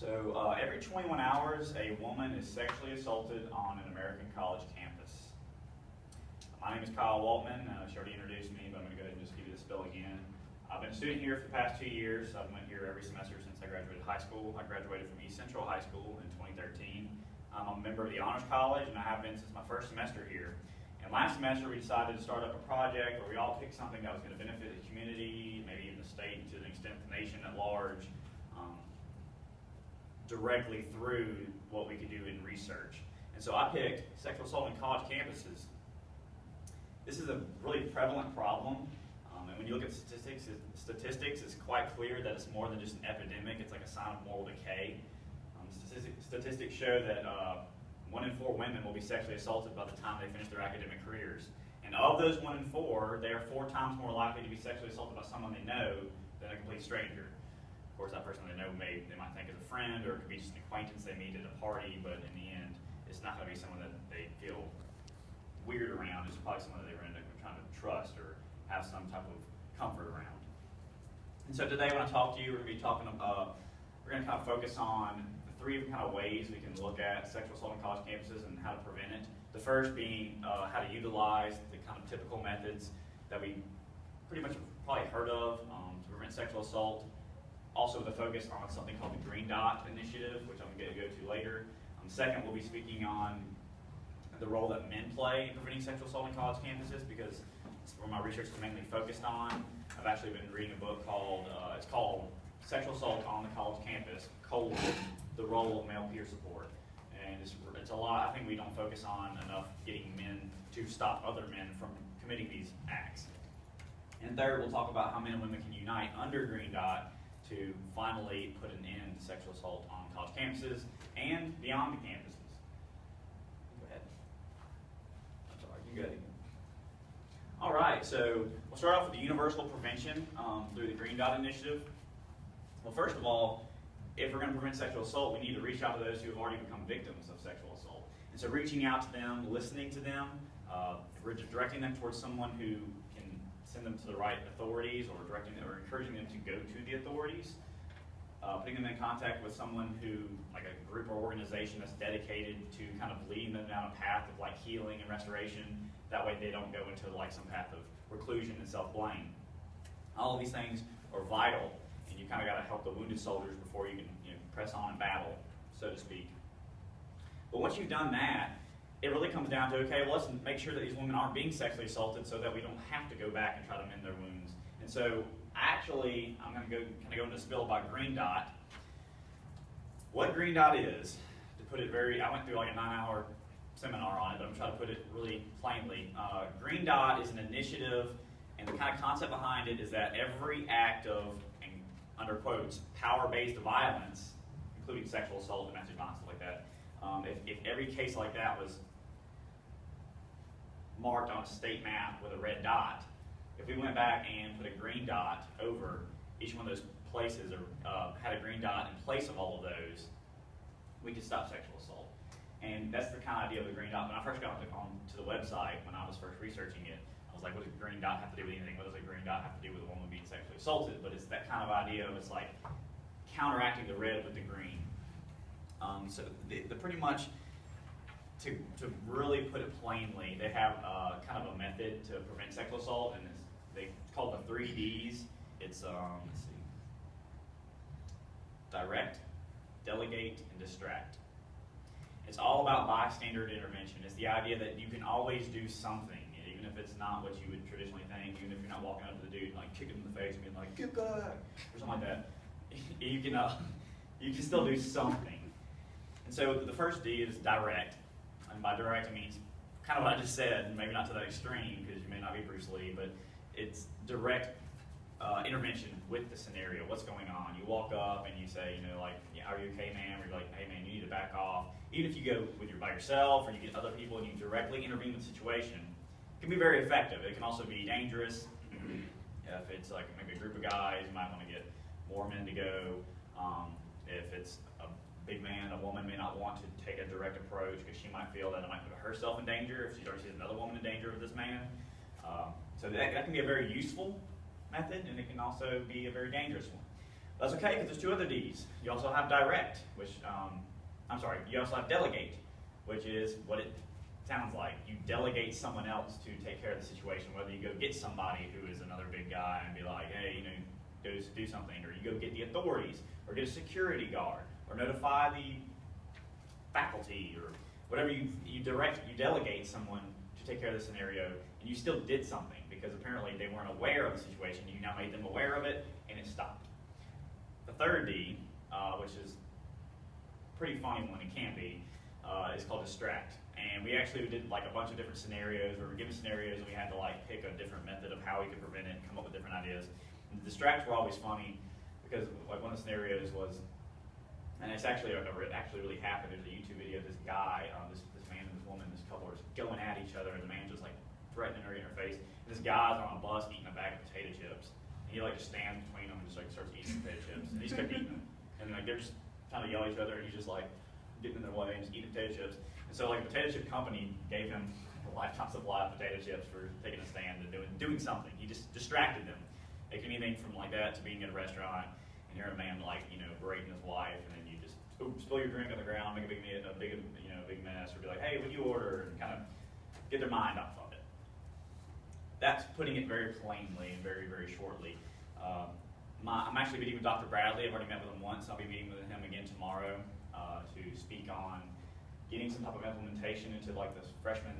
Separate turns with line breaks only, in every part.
So every 21 hours, a woman is sexually assaulted on an American college campus. My name is Kyle Waltman. She already introduced me, but I'm going to go ahead and just give you the spill again. I've been a student here for the past 2 years. I've been here every semester since I graduated high school. I graduated from East Central High School in 2013. I'm a member of the Honors College, and I have been since my first semester here. And last semester, we decided to start up a project where we all picked something that was going to benefit the community, maybe even the state, to an extent the nation at large, directly through what we could do in research. And so I picked sexual assault on college campuses. This is a really prevalent problem, and when you look at statistics, it's quite clear that it's more than just an epidemic. It's like a sign of moral decay. Statistics show that 1 in 4 women will be sexually assaulted by the time they finish their academic careers. And of those 1 in 4, they are 4 times more likely to be sexually assaulted by someone they know than a complete stranger. Of course, that person they know they might think is a friend, or it could be just an acquaintance they meet at a party, but in the end, it's not going to be someone that they feel weird around. It's probably someone that they're trying to trust or have some type of comfort around. And so today when I talk to you, we're going to be talking about, we're going to kind of focus on the 3 kind of ways we can look at sexual assault on college campuses and how to prevent it. The first being how to utilize the kind of typical methods that we pretty much have probably heard of to prevent sexual assault. Also with a focus on something called the Green Dot Initiative, which I'm going to go to later. Second, we'll be speaking on the role that men play in preventing sexual assault on college campuses, because it's where my research is mainly focused on. I've actually been reading a book called, it's called Sexual Assault on the College Campus, the Role of Male Peer Support. And it's a lot, I think we don't focus on enough getting men to stop other men from committing these acts. And third, we'll talk about how men and women can unite under Green Dot to finally put an end to sexual assault on college campuses and beyond the campuses. Go ahead. I'm sorry, you go ahead. All right, so we'll start off with the universal prevention through the Green Dot Initiative. Well, first of all, if we're going to prevent sexual assault, we need to reach out to those who have already become victims of sexual assault. And so reaching out to them, listening to them, directing them towards someone who can send them to the right authorities, or encouraging them to go to the authorities, putting them in contact with someone who, like a group or organization that's dedicated to kind of leading them down a path of like healing and restoration. That way they don't go into like some path of reclusion and self-blame. All of these things are vital, and you kind of got to help the wounded soldiers before you can press on in battle, so to speak. But once you've done that, it really comes down to, okay, well, let's make sure that these women aren't being sexually assaulted so that we don't have to go back and try to mend their wounds. And so, actually, I'm going to go into a spill about Green Dot. What Green Dot is, to put it I went through like a 9-hour seminar on it, but I'm trying to put it really plainly. Green Dot is an initiative, and the kind of concept behind it is that every act of, and under quotes, power-based violence, including sexual assault, domestic violence, stuff like that, if every case like that was marked on a state map with a red dot, if we went back and put a green dot over each one of those places, or had a green dot in place of all of those, we could stop sexual assault. And that's the kind of idea of the green dot. When I first got onto the website, when I was first researching it, I was like, what does a green dot have to do with anything? What does a green dot have to do with a woman being sexually assaulted? But it's that kind of idea of, it's like counteracting the red with the green. So the pretty much, to really put it plainly, they have kind of a method to prevent sexual assault, and it's called the 3 Ds. It's let's see, direct, delegate, and distract. It's all about bystander intervention. It's the idea that you can always do something, even if it's not what you would traditionally think, even if you're not walking up to the dude and like kicking him in the face and being like, get back, or something like that. You can still do something. And so the first D is direct. And by direct, it means kind of what I just said, maybe not to that extreme, because you may not be Bruce Lee, but it's direct intervention with the scenario. What's going on? You walk up and you say, like, yeah, are you okay, ma'am? Or you're like, hey, man, you need to back off. Even if you go by yourself, or you get other people and you directly intervene with the situation, it can be very effective. It can also be dangerous. If it's like maybe a group of guys, you might want to get more men to go. If it's a big man, a woman may not want to take a direct approach because she might feel that it might put herself in danger if she already sees another woman in danger with this man. So that can be a very useful method, and it can also be a very dangerous one. That's okay, because there's two other D's. You also have direct, which, you also have delegate, which is what it sounds like. You delegate someone else to take care of the situation, whether you go get somebody who is another big guy and be like, hey, go do something, or you go get the authorities, or get a security guard, or notify the faculty, or whatever you delegate someone to take care of the scenario, and you still did something, because apparently they weren't aware of the situation. You now made them aware of it, and it stopped. The third D, which is pretty funny when it can be, is called distract. And we actually did like a bunch of different scenarios. We were given scenarios, and we had to like pick a different method of how we could prevent it and come up with different ideas. And the distracts were always funny, because like one of the scenarios was, and it's actually really happened. There's a YouTube video of this guy, this man and this woman, this couple are going at each other, and the man's just like threatening her in her face. And this guy's on a bus eating a bag of potato chips. And he like just stands between them and just like starts eating potato chips. And he just kept eating them. And like they're just trying to yell at each other, and he's just like getting in their way and just eating potato chips. And so like the potato chip company gave him a lifetime supply of potato chips for taking a stand and doing something. He just distracted them. It can be anything from like that to being at a restaurant and hearing a man like, berating his wife, and then you just spill your drink on the ground, make a big mess, or be like, hey, what do you order? And kind of get their mind off of it. That's putting it very plainly and very, very shortly. I'm actually meeting with Dr. Bradley. I've already met with him once. I'll be meeting with him again tomorrow to speak on getting some type of implementation into like the freshman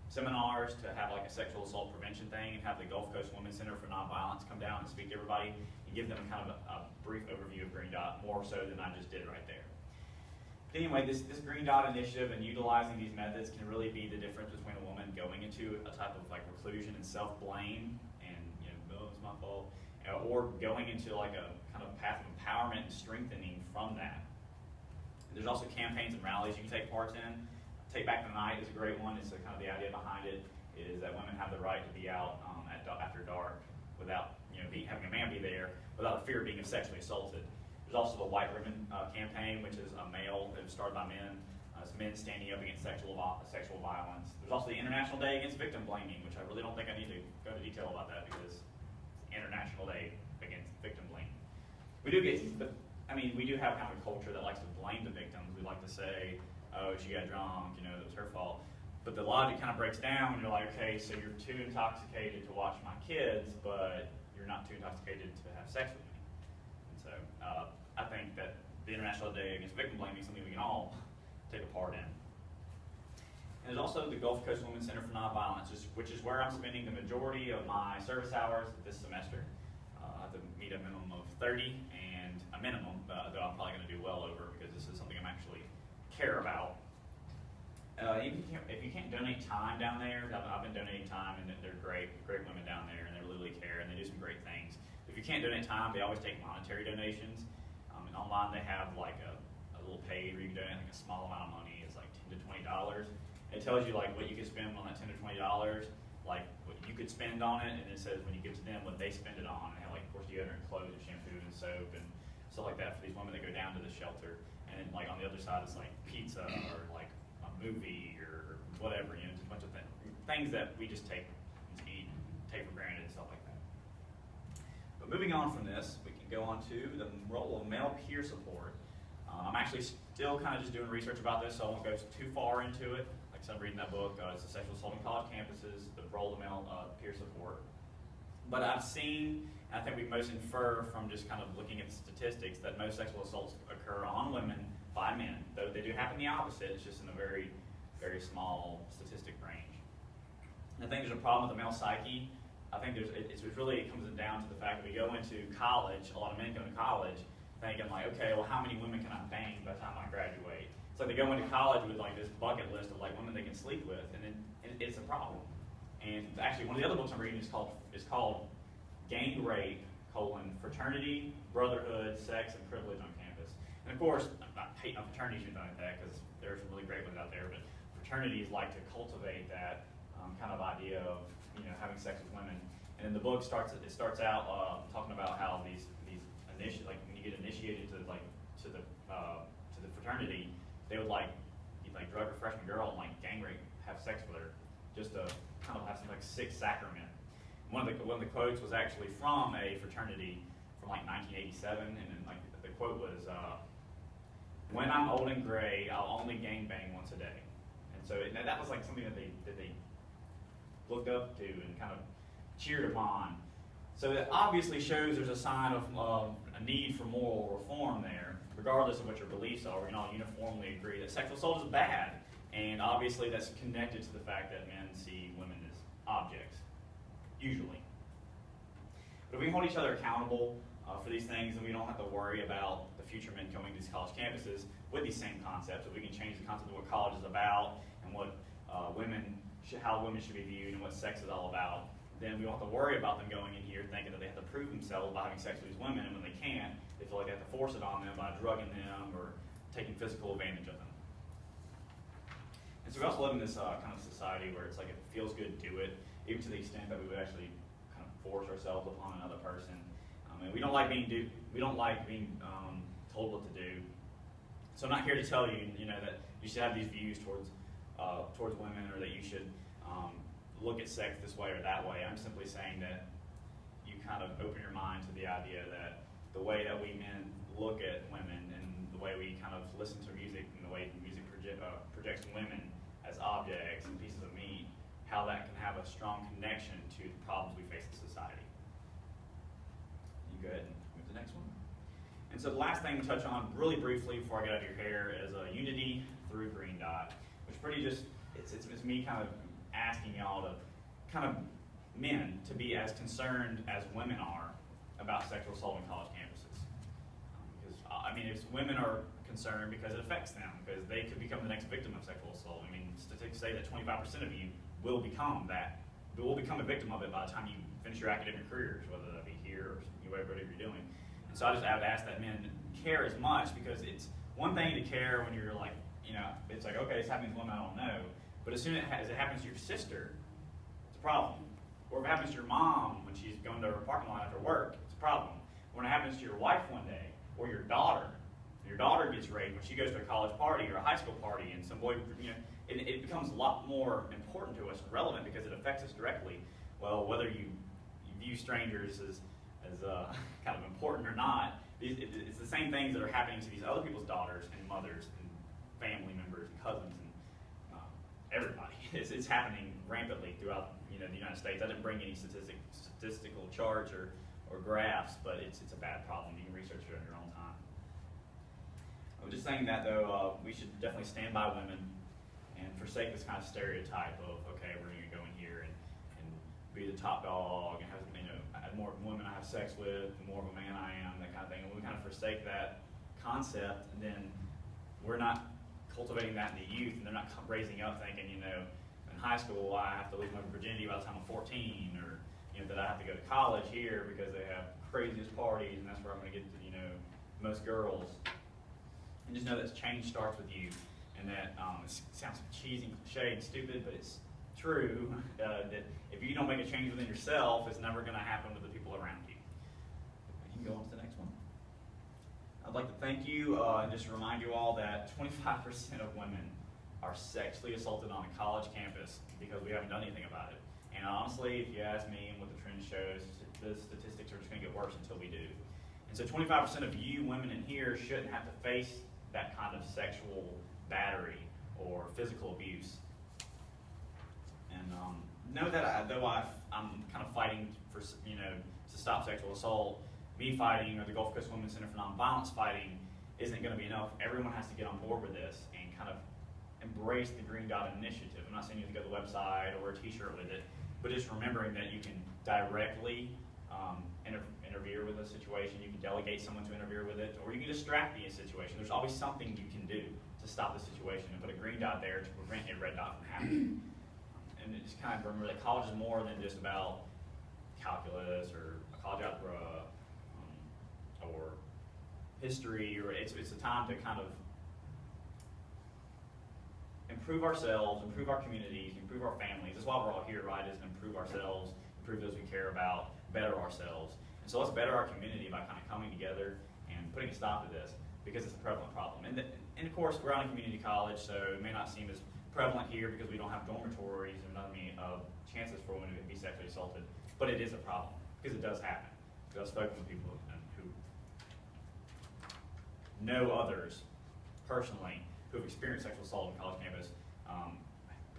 seminars to have like a sexual assault prevention thing, and have the Gulf Coast Women's Center for Nonviolence come down and speak to everybody and give them kind of a brief overview of Green Dot, more so than I just did right there. But anyway, this Green Dot initiative and utilizing these methods can really be the difference between a woman going into a type of like reclusion and self-blame and oh, it's my fault, or going into like a kind of path of empowerment and strengthening from that. There's also campaigns and rallies you can take part in. Take Back the Night is a great one. It's kind of the idea behind it is that women have the right to be out after dark without having a man be there, without the fear of being sexually assaulted. There's also the White Ribbon campaign, which is a male that was started by men. It's men standing up against sexual violence. There's also the International Day Against Victim Blaming, which I really don't think I need to go into detail about that, because it's International Day Against Victim Blaming. We do have kind of a culture that likes to blame the victims. We like to say, oh, she got drunk, it was her fault. But the logic kind of breaks down when you're like, okay, so you're too intoxicated to watch my kids, but you're not too intoxicated to have sex with me. And so I think that the International Day Against Victim Blaming is something we can all take a part in. And there's also the Gulf Coast Women's Center for Nonviolence, which is where I'm spending the majority of my service hours this semester. I have to meet a minimum of 30, and a minimum, though I'm probably going to do well over, because this is something I'm actually care about. If you can't donate time down there, I've been donating time, and they're great women down there, and they really care, and they do some great things. If you can't donate time, they always take monetary donations. And online they have like a little page where you can donate like a small amount of money. It's like $10 to $20. It tells you like what you can spend on that $10 to $20, like what you could spend on it, and it says when you give to them what they spend it on. They have like, of course, deodorant, clothes, and shampoo, and soap, and stuff like that for these women that go down to the shelter. And then, like on the other side, it's like pizza or like a movie or whatever. Just a bunch of things that we just take to eat, take for granted, and stuff like that. But moving on from this, we can go on to the role of male peer support. I'm actually still kind of just doing research about this, so I won't go too far into it. Like I said, I'm reading that book. It's the Sexual Assault on College Campuses, the role of male peer support. But I've seen, and I think we most infer from just kind of looking at the statistics, that most sexual assaults occur on women by men. Though they do happen the opposite, it's just in a very, very small statistic range. And I think there's a problem with the male psyche. I think it comes down to the fact that we go into college, a lot of men go into college thinking like, okay, well, how many women can I bang by the time I graduate? It's like they go into college with like this bucket list of like women they can sleep with, and then it's a problem. And actually, one of the other books I'm reading is called Gang Rape, Fraternity, Brotherhood, Sex, and Privilege on Campus. And of course, I'm not hating on fraternities or anything like that, because there's some really great ones out there, but fraternities like to cultivate that kind of idea of having sex with women. And then the book starts out talking about how these when you get initiated to the fraternity, they would drug a freshman girl and gang rape, have sex with her, just to kind of have some sick sacrament. One of the quotes was actually from a fraternity from like 1987, and then like the quote was, "When I'm old and gray, I'll only gangbang once a day." And so that was like something that they looked up to and kind of cheered upon. So that obviously shows there's a sign of a need for moral reform there, regardless of what your beliefs are. We can all uniformly agree that sexual assault is bad, and obviously that's connected to the fact that men see women as objects, usually. But if we can hold each other accountable for these things, and we don't have to worry about the future men coming to these college campuses with these same concepts, if we can change the concept of what college is about and what how women should be viewed and what sex is all about, then we don't have to worry about them going in here thinking that they have to prove themselves by having sex with these women, and when they can't, they feel like they have to force it on them by drugging them or taking physical advantage of them. And so we also live in this kind of society where it's like if it feels good, do it, even to the extent that we would actually kind of force ourselves upon another person. And we don't like being told what to do. So I'm not here to tell you, that you should have these views towards women, or that you should look at sex this way or that way. I'm simply saying that you kind of open your mind to the idea that the way that we men look at women and the way we kind of listen to music and the way music projects women as objects and pieces of meat, how that can have a strong connection to the problems we face in society. You go ahead and move to the next one. And so the last thing to touch on really briefly before I get out of your hair is unity through green dot, which pretty just, it's me kind of asking y'all to kind of men to be as concerned as women are about sexual assault on college campuses. Because, if women are concerned because it affects them, because they could become the next victim of sexual assault. Statistics say that 25% of you will become a victim of it by the time you finish your academic careers, whether that be here or whatever you're doing. And so I would ask that men care as much, because it's one thing to care when you're like, it's like, okay, it's happening to women I don't know. But as soon as it happens to your sister, it's a problem. Or if it happens to your mom when she's going to her parking lot after work, it's a problem. When it happens to your wife one day, or your daughter gets raped when she goes to a college party or a high school party, and some boy, it becomes a lot more important to us and relevant because it affects us directly. Well, whether you view strangers as kind of important or not, it's the same things that are happening to these other people's daughters and mothers and family members and cousins and everybody. It's happening rampantly throughout the United States. I didn't bring any statistical charts or graphs, but it's a bad problem. You can research it on your own time. I was just saying that, though, we should definitely stand by women and forsake this kind of stereotype of, okay, we're going to go in here and be the top dog and have, the more women I have sex with, the more of a man I am, that kind of thing. And when we kind of forsake that concept, then we're not cultivating that in the youth, and they're not raising up thinking, in high school I have to lose my virginity by the time I'm 14, or that I have to go to college here because they have craziest parties, and that's where I'm going to get to most girls. And just know that change starts with you, and that it sounds cheesy, cliche, and stupid, but it's true that if you don't make a change within yourself, it's never going to happen with the people around you. You can go on to the next one. I'd like to thank you and just remind you all that 25% of women are sexually assaulted on a college campus because we haven't done anything about it. And honestly, if you ask me and what the trend shows, the statistics are just going to get worse until we do. And so 25% of you women in here shouldn't have to face that kind of sexual battery or physical abuse. And know that I'm kind of fighting for, to stop sexual assault, me fighting, or the Gulf Coast Women's Center for Nonviolence fighting, isn't going to be enough. Everyone has to get on board with this and kind of embrace the Green Dot Initiative. I'm not saying you have to go to the website or wear a t-shirt with it, but just remembering that you can directly interfere with a situation, you can delegate someone to interfere with it, or you can distract the situation. There's always something you can do to stop the situation and put a green dot there to prevent a red dot from happening. And just kind of remember that college is more than just about calculus or college algebra or history, or it's a time to kind of improve ourselves, improve our communities, improve our families. That's why we're all here, right? Is to improve ourselves, improve those we care about, better ourselves. And so let's better our community by kind of coming together and putting a stop to this, because it's a prevalent problem. And of course, we're on a community college, so it may not seem as prevalent here because we don't have dormitories and not many chances for women to be sexually assaulted, but it is a problem because it does happen. Because I've spoken with people who know others personally who have experienced sexual assault on college campus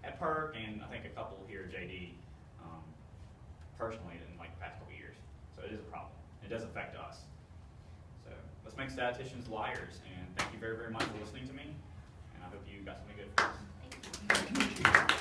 at PERC, and I think a couple here at JD personally in like the past couple years. So it is a problem. It does affect us. So let's make statisticians liars, and thank you very, very much for listening to me, and I hope you got something good from this.
Thank you.